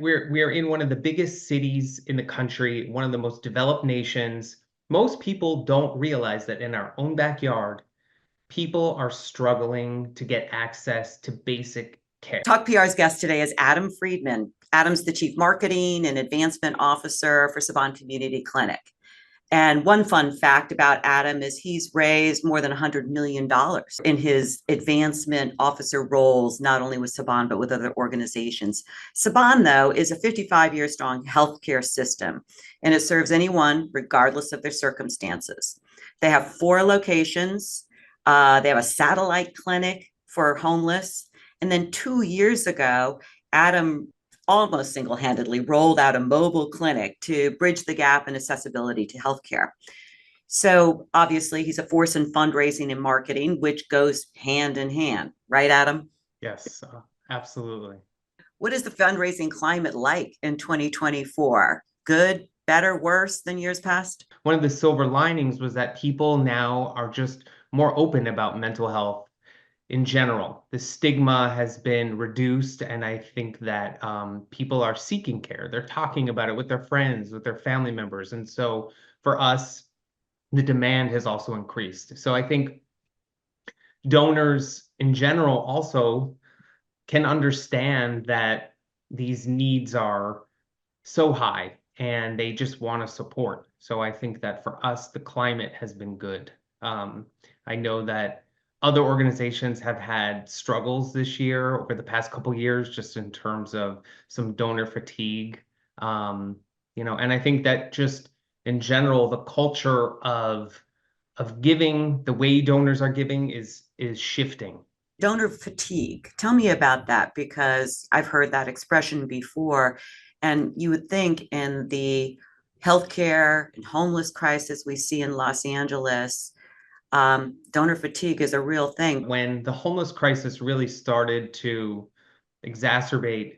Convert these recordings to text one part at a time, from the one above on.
We're in one of the biggest cities in the country, one of the most developed nations. Most people don't realize that in our own backyard, people are struggling to get access to basic care. Talk PR's guest today is Adam Friedman. Adam's the Chief Marketing and Advancement Officer for Saban Community Clinic. And one fun fact about Adam is he's raised more than $100 million in his advancement officer roles, not only with Saban, but with other organizations. Saban, though, is a 55-year strong healthcare system, and it serves anyone regardless of their circumstances. They have 4 locations. They have a satellite clinic for homeless. And then 2 years ago, Adam almost single-handedly rolled out a mobile clinic to bridge the gap in accessibility to healthcare. So obviously he's a force in fundraising and marketing, which goes hand in hand, right, Adam? Yes, absolutely. What is the fundraising climate like in 2024? Good, better, worse than years past? One of the silver linings was that people now are just more open about mental health in general. The stigma has been reduced, and I think that people are seeking care. They're talking about it with their friends, with their family members. And so for us, the demand has also increased. So I think donors in general also can understand that these needs are so high and they just want to support. So I think that for us, the climate has been good. I know that other organizations have had struggles this year over the past couple of years, just in terms of some donor fatigue. And I think that just in general, the culture of giving, the way donors are giving is shifting. Donor fatigue. Tell me about that because I've heard that expression before. And you would think in the healthcare and homeless crisis we see in Los Angeles, donor fatigue is a real thing. When the homeless crisis really started to exacerbate,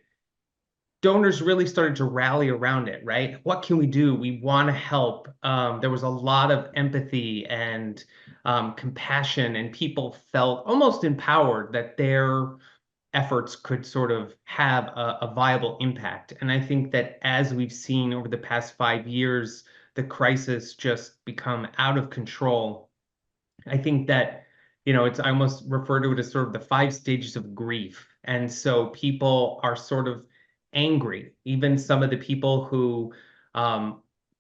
donors really started to rally around it, right? What can we do? We want to help. There was a lot of empathy and compassion, and people felt almost empowered that their efforts could sort of have a viable impact. And I think that as we've seen over the past 5 years, the crisis just become out of control. I think that, I almost refer to it as sort of the 5 stages of grief. And so people are sort of angry. Even some of the people who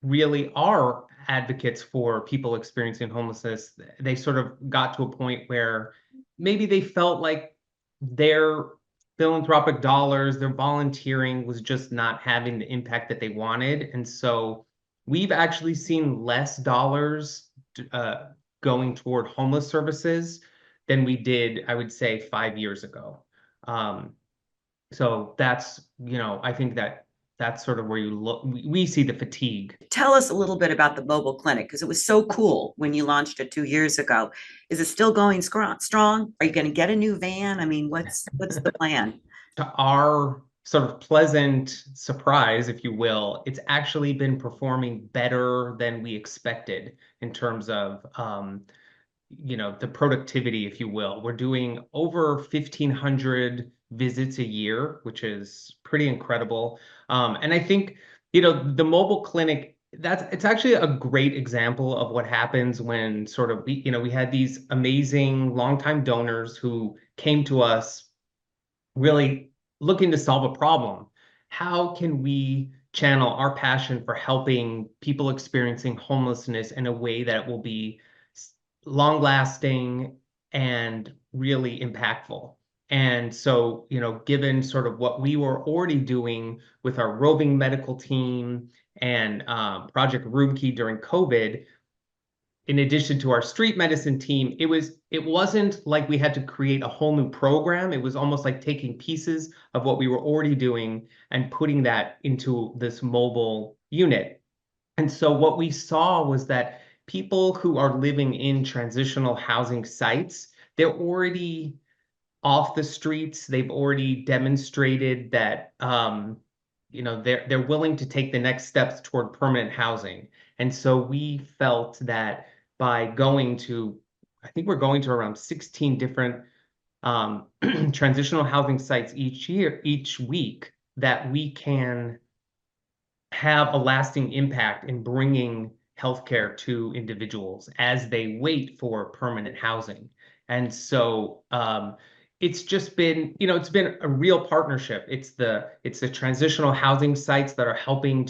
really are advocates for people experiencing homelessness, they sort of got to a point where maybe they felt like their philanthropic dollars, their volunteering was just not having the impact that they wanted. And so we've actually seen less dollars going toward homeless services than we did, I would say, 5 years ago. So that's, I think that that's sort of where you look, we see the fatigue. Tell us a little bit about the mobile clinic because it was so cool when you launched it 2 years ago. Is it still going strong? Are you going to get a new van? I mean, what's the plan? To our sort of pleasant surprise, if you will, it's actually been performing better than we expected in terms of the productivity, if you will. We're doing over 1,500 visits a year, which is pretty incredible. And I think, the mobile clinic, it's actually a great example of what happens when sort of we had these amazing longtime donors who came to us really looking to solve a problem. How can we channel our passion for helping people experiencing homelessness in a way that will be long lasting and really impactful? And so, given sort of what we were already doing with our roving medical team and Project Room Key during COVID, in addition to our street medicine team, it wasn't like we had to create a whole new program. It was almost like taking pieces of what we were already doing and putting that into this mobile unit. And so what we saw was that people who are living in transitional housing sites, they're already off the streets. They've already demonstrated that they're willing to take the next steps toward permanent housing. And so we felt that by going to, I think we're going to around 16 different transitional housing sites each week, that we can have a lasting impact in bringing healthcare to individuals as they wait for permanent housing. And so it's just been, it's been a real partnership. It's the transitional housing sites that are helping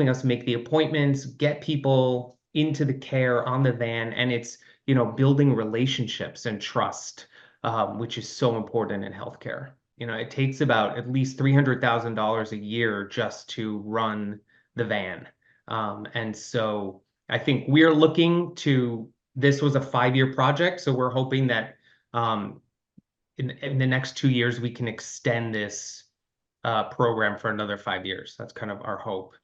us make the appointments, get people into the care on the van, and it's, building relationships and trust, which is so important in healthcare. It takes about at least $300,000 a year just to run the van. And so I think this was a 5-year project. So we're hoping that in the next 2 years, we can extend this program for another 5 years. That's kind of our hope.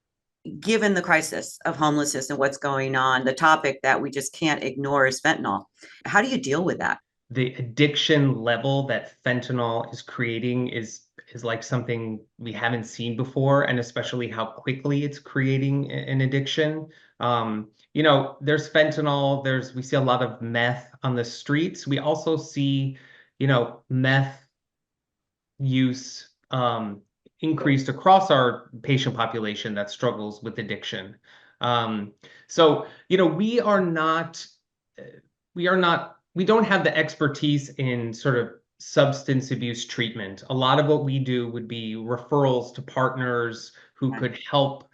Given the crisis of homelessness and what's going on, the topic that we just can't ignore is fentanyl. How do you deal with that? The addiction level that fentanyl is creating is like something we haven't seen before, and especially how quickly it's creating an addiction. There's fentanyl, we see a lot of meth on the streets. We also see, meth use increased across our patient population that struggles with addiction. Um, so, we don't have the expertise in sort of substance abuse treatment. A lot of what we do would be referrals to partners who could help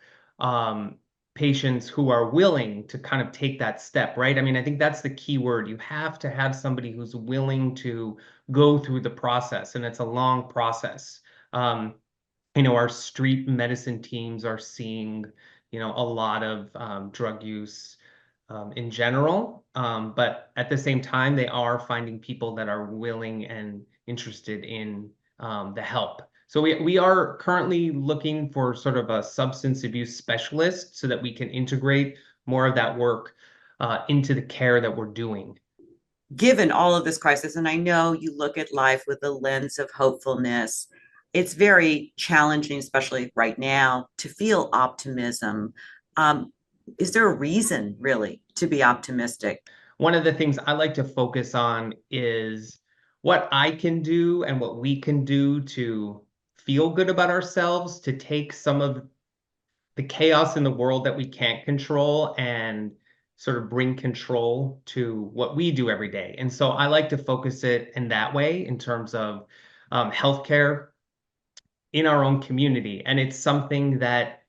patients who are willing to kind of take that step, right? I mean, I think that's the key word. You have to have somebody who's willing to go through the process, and it's a long process. Um, our street medicine teams are seeing, a lot of drug use in general. But at the same time, they are finding people that are willing and interested in the help. So we are currently looking for sort of a substance abuse specialist so that we can integrate more of that work into the care that we're doing. Given all of this crisis, and I know you look at life with a lens of hopefulness, it's very challenging, especially right now, to feel optimism. Um, is there a reason really to be optimistic? One of the things I like to focus on is what I can do and what we can do to feel good about ourselves, to take some of the chaos in the world that we can't control and sort of bring control to what we do every day. And so I like to focus it in that way in terms of healthcare in our own community. And it's something that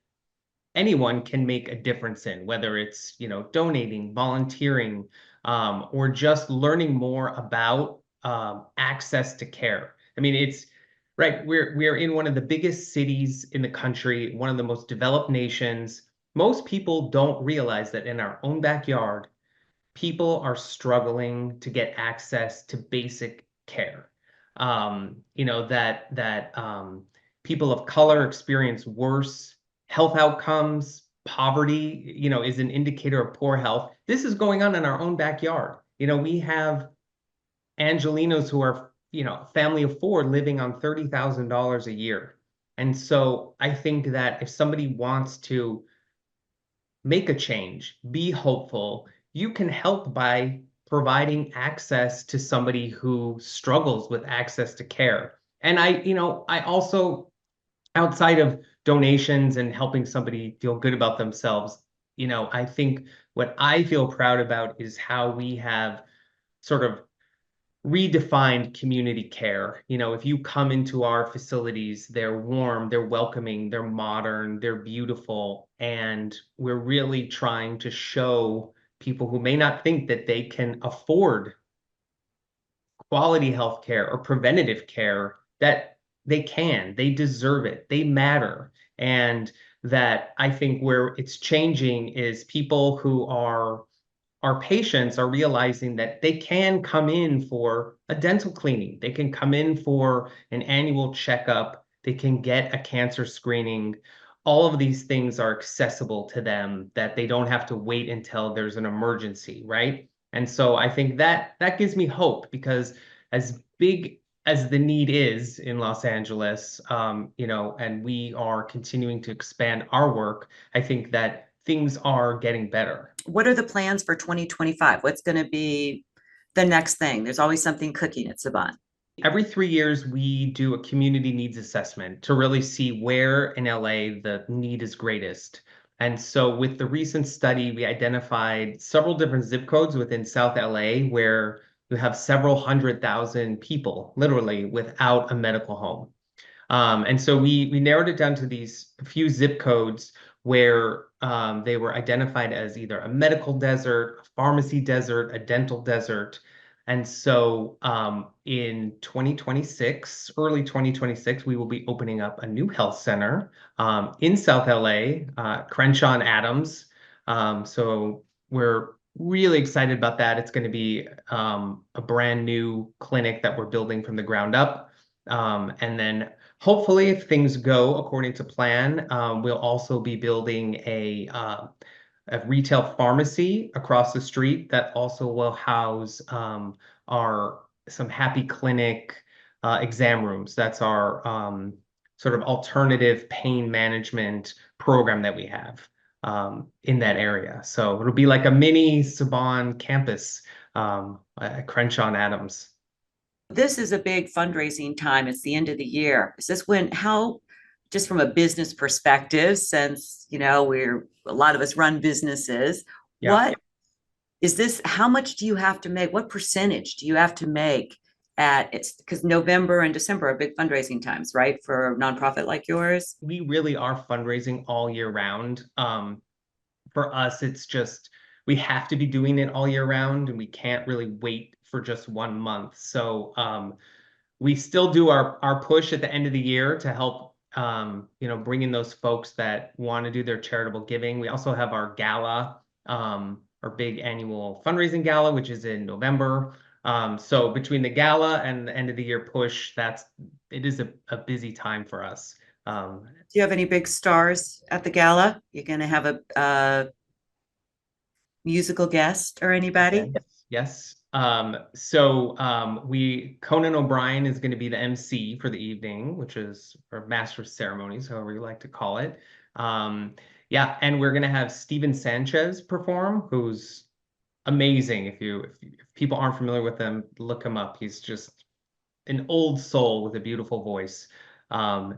anyone can make a difference in, whether it's, donating, volunteering, or just learning more about access to care. I mean, it's right. We're in one of the biggest cities in the country, one of the most developed nations. Most people don't realize that in our own backyard, people are struggling to get access to basic care. That people of color experience worse health outcomes. Poverty, is an indicator of poor health. This is going on in our own backyard. We have Angelinos who are, family of four living on $30,000 a year. And so I think that if somebody wants to make a change, be hopeful, you can help by providing access to somebody who struggles with access to care. And I also, outside of donations and helping somebody feel good about themselves, I think what I feel proud about is how we have sort of redefined community care. If you come into our facilities, they're warm, they're welcoming, they're modern, they're beautiful. And we're really trying to show people who may not think that they can afford quality health care or preventative care that they deserve it, they matter. And that I think where it's changing is people who are our patients are realizing that they can come in for a dental cleaning. They can come in for an annual checkup. They can get a cancer screening. All of these things are accessible to them, that they don't have to wait until there's an emergency, right? And so I think that gives me hope, because as big as the need is in Los Angeles, and we are continuing to expand our work, I think that things are getting better. What are the plans for 2025? What's going to be the next thing? There's always something cooking at Saban. Every 3 years, we do a community needs assessment to really see where in LA the need is greatest. And so, with the recent study, we identified several different zip codes within South LA where you have several 100,000 people, literally, without a medical home. And so we narrowed it down to these few zip codes where they were identified as either a medical desert, a pharmacy desert, a dental desert. And so in 2026, early 2026, we will be opening up a new health center in South LA, Crenshaw and Adams. So we're really excited about that. It's going to be a brand new clinic that we're building from the ground up. And then hopefully, if things go according to plan, we'll also be building a retail pharmacy across the street that also will house our some Happy Clinic exam rooms. That's our sort of alternative pain management program that we have in that area. So it'll be like a mini Saban campus at Crenshaw and Adams. This is a big fundraising time. It's the end of the year. Is this when, how, just from a business perspective, since, we're, a lot of us run businesses, Yeah. what is this, how much do you have to make? What percentage do you have to make at, it's because November and December are big fundraising times, right? For a nonprofit like yours? We really are fundraising all year round. For us, it's just we have to be doing it all year round, and we can't really wait for just 1 month. So we still do our push at the end of the year to help bring in those folks that want to do their charitable giving. We also have our gala, our big annual fundraising gala, which is in November. So between the gala and the end of the year push, it is a busy time for us. Do you have any big stars at the gala? You're going to have a musical guest or anybody? Yes. Yes. So Conan O'Brien is going to be the MC for the evening, which is or master of ceremonies, however you like to call it. Yeah, and we're going to have Steven Sanchez perform, who's amazing. If people aren't familiar with him, look him up. He's just an old soul with a beautiful voice. And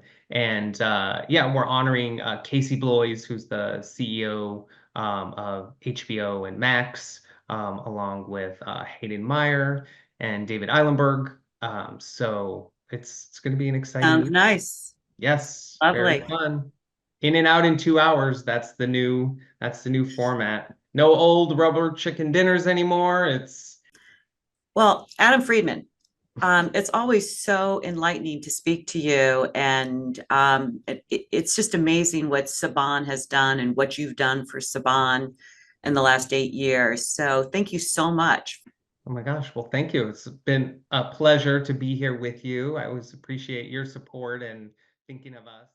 yeah, we're honoring Casey Bloys, who's the CEO of HBO and Max, along with Hayden Meyer and David Eilenberg. So it's going to be an exciting Sounds evening. nice. Yes, very Lovely. fun. In and out in 2 hours. That's the new format. No old rubber chicken dinners anymore. It's Well, Adam Friedman, it's always so enlightening to speak to you. And it's just amazing what Saban has done and what you've done for Saban in the last 8 years. So thank you so much. Oh my gosh. Well, thank you. It's been a pleasure to be here with you. I always appreciate your support and thinking of us.